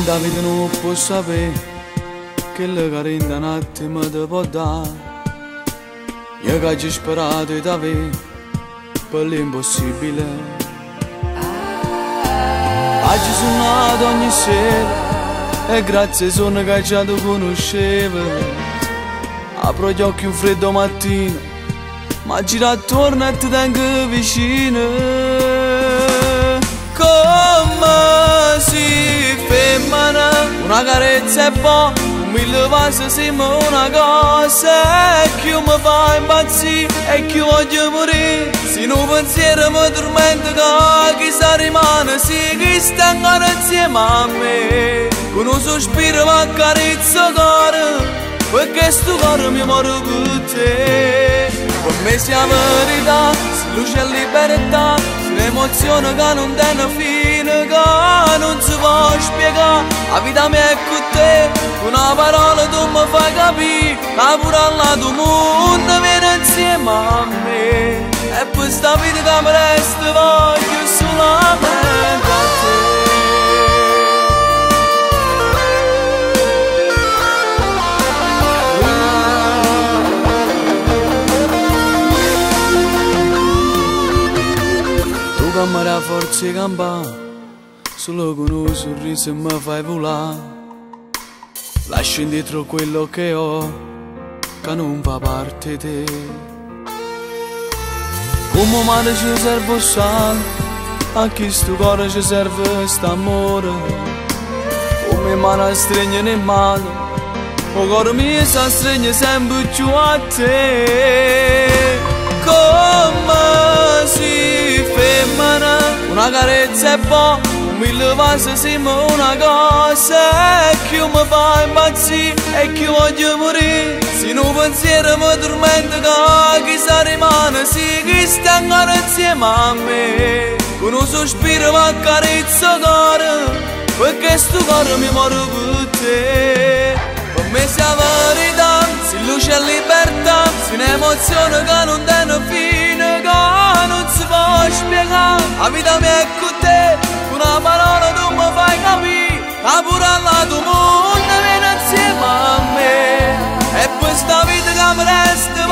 Davide non può sapere che le carente un attimo ti può dare. Io che ci sperato di avere per l'impossibile. Oggi sono nato ogni sera e grazie sono che già ti conoscevo. Apro gli occhi un freddo mattino, ma gira attorno e ti tengo vicino. Come si femmina, una carezza è buona, mille passi sembra una cosa. E che mi fa impazzire e che voglio morire. Se un pensiero mi tormenta che chissà rimane, sì che sta ancora insieme a me. Con un sospiro mi accarezza il cuore, perché sto cuore mi muore per te. Per me sia verità, se luce e libertà, un'emozione che non tiene fine, che non si può spiegare. La vita mia è con te, una parola tu mi fai capire, che pure al lato mondo viene insieme a me. E per sta vita che mi resta voglio solamente a te. Tu che mi rafforzi i campani, solo con un sorriso mi fai volare. Lascio indietro quello che ho, che non fa parte di te. Come mare ci serve il sale, a chi sto cuore ci serve st'amore. Come mano stringe in mano, il cuore mio si stringe sempre più a te. Come si femmina, una carezza è buona, mille passi sembra una cosa. E che mi fa impazzire e che voglio morire. Se un pensiero mi tormenta che chissà rimane, sì che sta ancora insieme a me. Con un sospiro mi accarezza il cuore, perché sto cuore mi muore per te. Per me sia verità, se luce e libertà, se un'emozione che non tiene fine, che non si può spiegare. La vita mia è con te, una parola tu mi fai capire, che pure al lato mondo viene insieme a me. E questa vita che mi resta